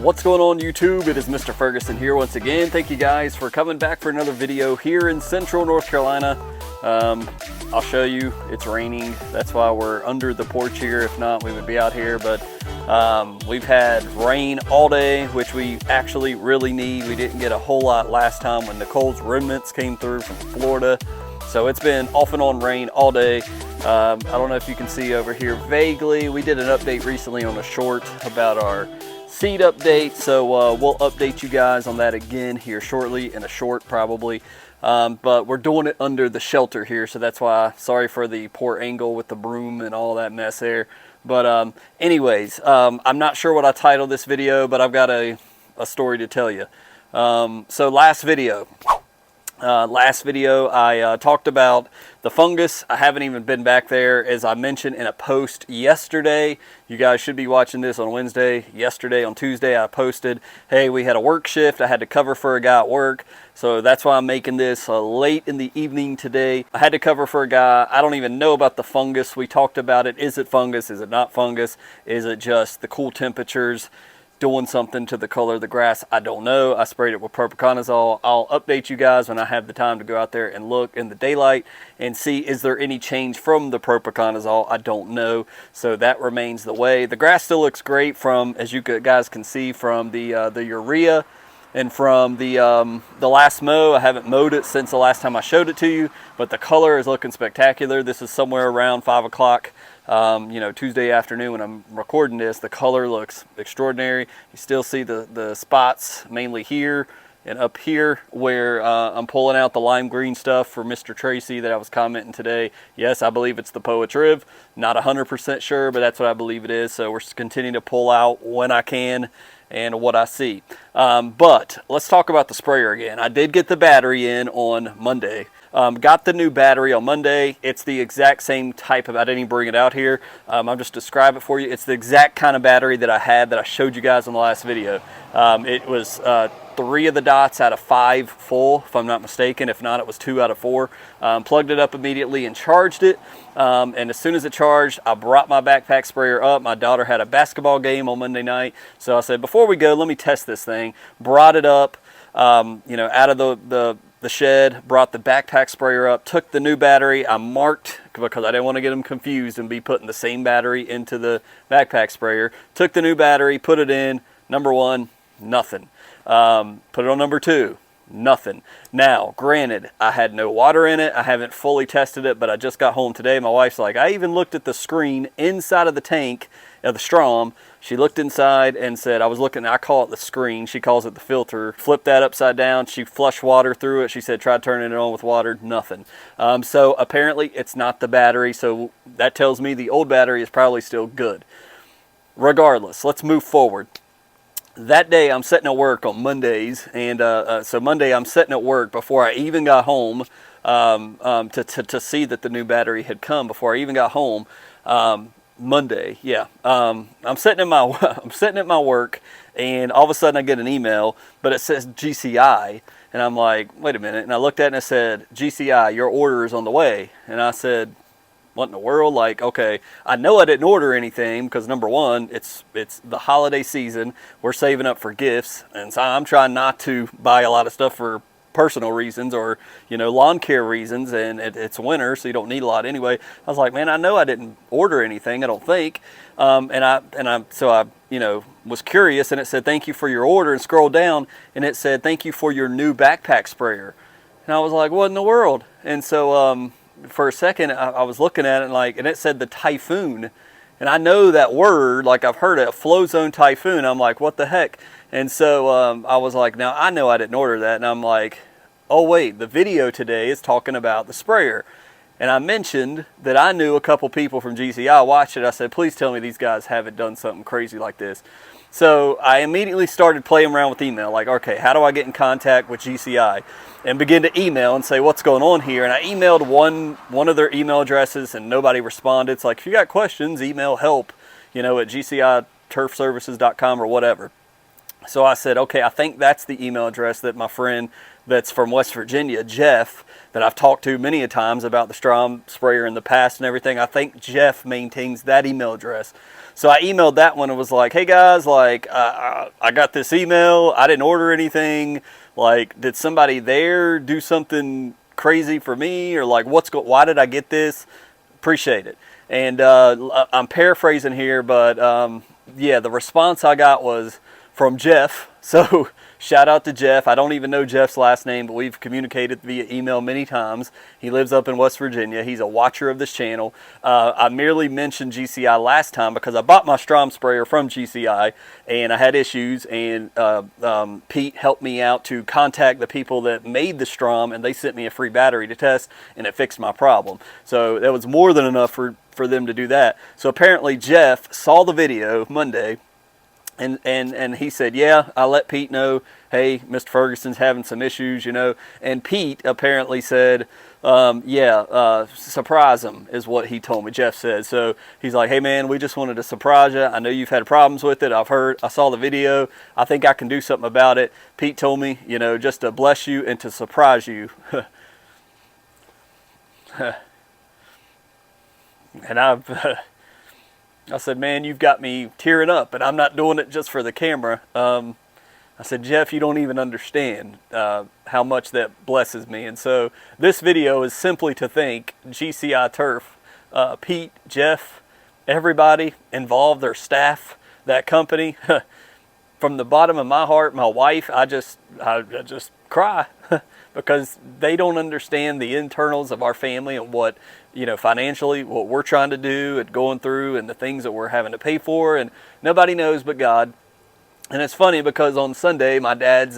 What's going on YouTube? It is Mr. Ferguson here once again. Thank you guys for coming back for another video here in Central North Carolina. I'll show you, it's raining. That's why we're under the porch here. If not, we would be out here. But we've had rain all day, which we actually really need. We didn't get a whole lot last time when Nicole's remnants came through from Florida. So it's been off and on rain all day. I don't know if you can see over here vaguely. We did an update recently on a short about our seed update, so we'll update you guys on that again here shortly, in a short probably. But we're doing it under the shelter here, so that's why, sorry for the poor angle with the broom and all that mess there. But anyways, I'm not sure what I titled this video, but I've got a story to tell you. So last video I talked about the fungus. I haven't even been back there, as I mentioned in a post yesterday. You guys should be watching this on Wednesday. Yesterday on Tuesday I posted, hey, we had a work shift. I had to cover for a guy at work, so that's why I'm making this late in the evening today. I had to cover for a guy. I don't even know about the fungus. We talked about it. Is it fungus? Is it not fungus? Is it just the cool temperatures doing something to the color of the grass? I don't know. I sprayed it with propiconazole. I'll update you guys when I have the time to go out there and look in the daylight and see, is there any change from the propiconazole? I don't know. So that remains the way. The grass still looks great from, as you guys can see, from the urea and from the last mow. I haven't mowed it since the last time I showed it to you, but the color is looking spectacular. This is somewhere around 5 o'clock. You know, Tuesday afternoon when I'm recording this. The color looks extraordinary. You still see the spots mainly here and up here where I'm pulling out the lime green stuff for Mr. Tracy that I was commenting today. Yes, I believe it's the Poets Riv. Not 100% sure, but that's what I believe it is. So we're continuing to pull out when I can and what I see. But let's talk about the sprayer again. I did get the battery in on Monday. Got the new battery on Monday. It's the exact same type of, I didn't even bring it out here. I'll just describe it for you. It's the exact kind of battery that I had that I showed you guys in the last video. It was 3 of the dots out of 5 full, if I'm not mistaken. If not, it was 2 out of 4. Plugged it up immediately and charged it. And as soon as it charged, I brought my backpack sprayer up. My daughter had a basketball game on Monday night. So I said, before we go, let me test this thing. Brought it up, you know, out of the shed, brought the backpack sprayer up, took the new battery. I marked, because I didn't want to get them confused and be putting the same battery into the backpack sprayer. Took the new battery, put it in. Number 1, nothing. Put it on number 2, nothing. Now, granted, I had no water in it. I haven't fully tested it, but I just got home today. My wife's like, I even looked at the screen inside of the tank of the Strom. She looked inside and said, I was looking, I call it the screen, she calls it the filter. Flipped that upside down. She flushed water through it. She said, try turning it on with water, nothing. So apparently it's not the battery. So that tells me the old battery is probably still good. Regardless, let's move forward. That day I'm sitting at work on Mondays, and so Monday I'm sitting at work before I even got home to see that the new battery had come. Before I even got home, Monday, yeah. I'm sitting at my work, and all of a sudden I get an email, but it says GCI, and I'm like, wait a minute. And I looked at it and it said, GCI, your order is on the way. And I said, what in the world? Like, okay, I know I didn't order anything because number 1, it's the holiday season. We're saving up for gifts, and so I'm trying not to buy a lot of stuff for personal reasons or, you know, lawn care reasons, and it's winter, so you don't need a lot anyway. I was like, man, I know I didn't order anything, I don't think. So I, you know, was curious, and it said, thank you for your order, and scrolled down, and it said, thank you for your new backpack sprayer. And I was like, what in the world? And so, for a second, I was looking at it and it said the Typhoon. And I know that word, like I've heard it, a flow zone Typhoon. I'm like, what the heck? And so I was like, now I know I didn't order that. And I'm like, oh wait, the video today is talking about the sprayer. And I mentioned that I knew a couple people from GCI. I watched it. I said, please tell me these guys haven't done something crazy like this. So I immediately started playing around with email. Like, okay, how do I get in contact with GCI? And begin to email and say, what's going on here? And I emailed one of their email addresses, and nobody responded. It's like, if you got questions, email help, you know, at gciturfservices.com or whatever. So I said, okay, I think that's the email address that my friend that's from West Virginia, Jeff, that I've talked to many a times about the Strom sprayer in the past and everything. I think Jeff maintains that email address. So I emailed that one and was like, hey guys, like I got this email. I didn't order anything. Like, did somebody there do something crazy for me, or like why did I get this? Appreciate it. And I'm paraphrasing here, but yeah, the response I got was from Jeff. So shout out to Jeff. I don't even know Jeff's last name, but we've communicated via email many times. He lives up in West Virginia. He's a watcher of this channel. I merely mentioned GCI last time because I bought my Strom sprayer from GCI and I had issues, and Pete helped me out to contact the people that made the Strom, and they sent me a free battery to test, and it fixed my problem. So that was more than enough for them to do that. So apparently Jeff saw the video Monday, and he said, yeah, I let Pete know, hey, Mr. Ferguson's having some issues, you know. And Pete apparently said, surprise him, is what he told me, Jeff said. So he's like, hey man, we just wanted to surprise you. I know you've had problems with it. I saw the video. I think I can do something about it. Pete told me, you know, just to bless you and to surprise you. And I said, man, you've got me tearing up, and I'm not doing it just for the camera. I said, Jeff, you don't even understand how much that blesses me. And so this video is simply to thank GCI Turf, Pete, Jeff, everybody involved, their staff, that company. From the bottom of my heart, my wife, I just cry because they don't understand the internals of our family and what, you know, financially, what we're trying to do and going through and the things that we're having to pay for, and nobody knows but God. And it's funny because on Sunday, my dad's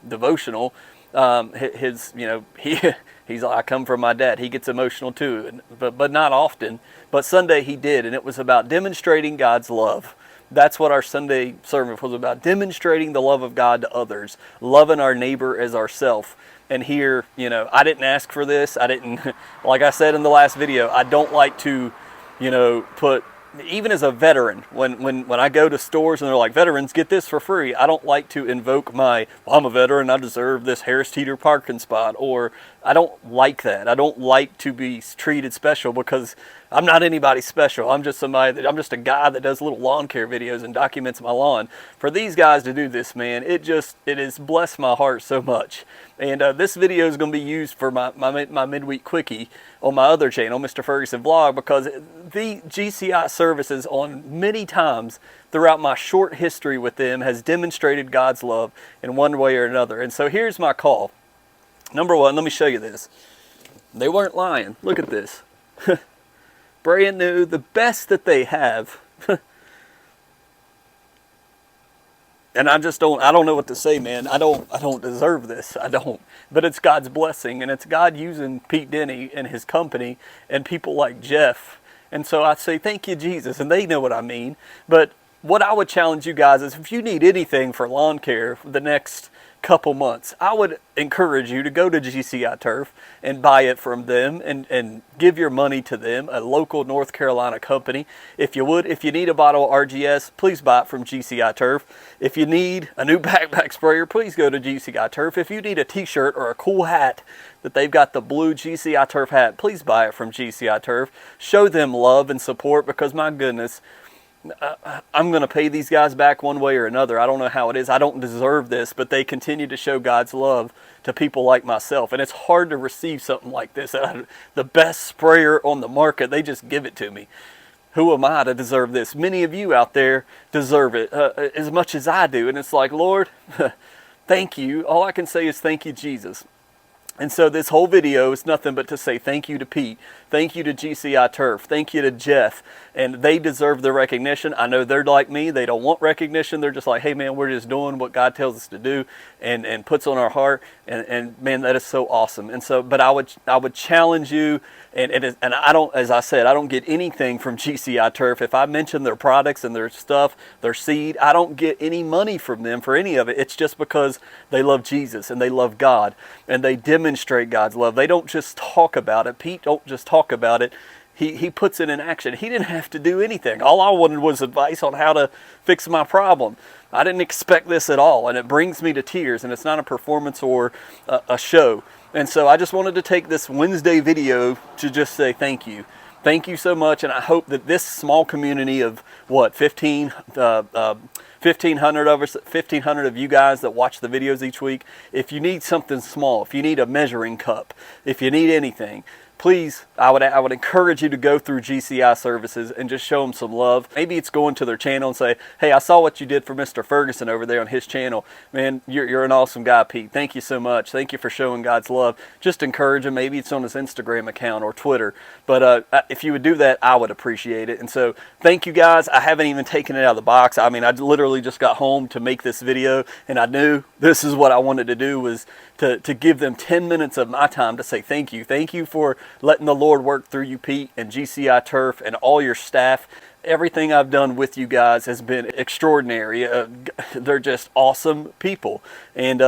devotional, he's like, I come from my dad. He gets emotional too, but not often. But Sunday he did, and it was about demonstrating God's love. That's what our Sunday sermon was about, demonstrating the love of God to others, loving our neighbor as ourself. And here, you know, I didn't ask for this. I didn't, like I said in the last video, I don't like to, you know, put, even as a veteran, when I go to stores and they're like, veterans get this for free, I don't like to invoke my, well, I'm a veteran, I deserve this Harris Teeter parking spot, or I don't like that. I don't like to be treated special because I'm not anybody special. I'm just a guy that does little lawn care videos and documents my lawn. For these guys to do this, man, it has blessed my heart so much. And this video is going to be used for my midweek quickie on my other channel, Mr. Ferguson Vlog, because the GCI services on many times throughout my short history with them has demonstrated God's love in one way or another. And so here's my call. Number one, let me show you this. They weren't lying. Look at this. Brand new, the best that they have. And I don't know what to say, man. I don't deserve this. I don't. But it's God's blessing, and it's God using Pete Denny and his company and people like Jeff. And so I say, thank you, Jesus. And they know what I mean. But what I would challenge you guys is, if you need anything for lawn care for the next couple months, I would encourage you to go to GCI Turf and buy it from them and give your money to them, a local North Carolina company. If you need a bottle of RGS, please buy it from GCI Turf. If you need a new backpack sprayer, please go to GCI Turf. If you need a t-shirt or a cool hat that they've got, the blue GCI Turf hat, please buy it from GCI Turf. Show them love and support, because my goodness, I'm going to pay these guys back one way or another. I don't know how it is. I don't deserve this, but they continue to show God's love to people like myself. And it's hard to receive something like this. The best sprayer on the market, they just give it to me. Who am I to deserve this? Many of you out there deserve it as much as I do. And it's like, Lord, thank you. All I can say is thank you, Jesus. And so this whole video is nothing but to say thank you to Pete, thank you to GCI Turf, thank you to Jeff, and they deserve the recognition. I know they're like me, they don't want recognition. They're just like, hey man, we're just doing what God tells us to do and puts on our heart, and man, that is so awesome. And so, but I would challenge you, and I don't, as I said, I don't get anything from GCI Turf. If I mention their products and their stuff, their seed, I don't get any money from them for any of it. It's just because they love Jesus and they love God, and they demonstrate God's love. They don't just talk about it. Pete don't just talk about it. He puts it in action. He didn't have to do anything. All I wanted was advice on how to fix my problem. I didn't expect this at all, and it brings me to tears, and it's not a performance or a show. And so I just wanted to take this Wednesday video to just say thank you. Thank you so much, and I hope that this small community of, what, 1,500 of us, 1,500 of you guys that watch the videos each week, if you need something small, if you need a measuring cup, if you need anything, please, I would encourage you to go through GCI Services and just show them some love. Maybe it's going to their channel and say, hey, I saw what you did for Mr. Ferguson over there on his channel. Man, you're an awesome guy, Pete. Thank you so much. Thank you for showing God's love. Just encourage him. Maybe it's on his Instagram account or Twitter. But if you would do that, I would appreciate it. And so thank you guys. I haven't even taken it out of the box. I mean, I literally just got home to make this video, and I knew this is what I wanted to do, was to give them 10 minutes of my time to say thank you. Thank you for letting the Lord work through you, Pete, and GCI Turf and all your staff. Everything I've done with you guys has been extraordinary. They're just awesome people, and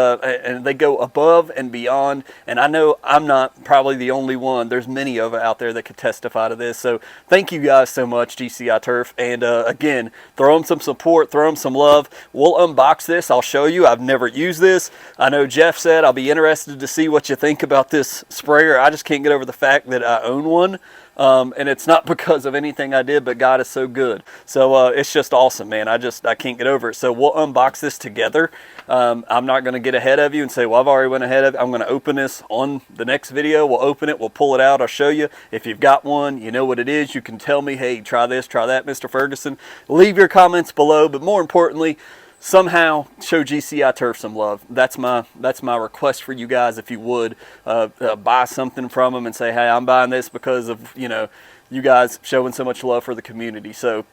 they go above and beyond. And I know I'm not probably the only one. There's many of out there that could testify to this. So thank you guys so much, GCI Turf. And again, throw them some support, throw them some love. We'll unbox this. I'll show you. I've never used this. I know Jeff said I'll be interested to see what you think about this sprayer. I just can't get over the fact that I own one. And it's not because of anything I did, but God is so good. So it's just awesome, man. I can't get over it. So we'll unbox this together. I'm not going to get ahead of you and say, well, I've already went ahead of it. I'm going to open this on the next video. We'll open it. We'll pull it out. I'll show you. If you've got one, you know what it is. You can tell me, hey, try this, try that, Mr. Ferguson. Leave your comments below. But more importantly, somehow show GCI Turf some love. That's my request for you guys. If you would buy something from them and say, hey, I'm buying this because of, you guys showing so much love for the community. So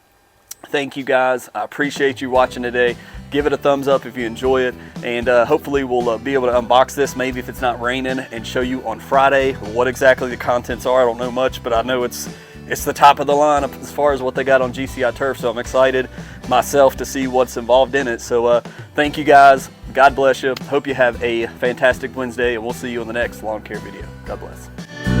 thank you guys. I appreciate you watching today. Give it a thumbs up if you enjoy it, and hopefully we'll be able to unbox this, maybe if it's not raining, and show you on Friday what exactly the contents are. I don't know much, but I know it's the top of the line as far as what they got on GCI Turf, so I'm excited myself to see what's involved in it. So thank you guys. God bless you. Hope you have a fantastic Wednesday, and we'll see you in the next lawn care video. God bless.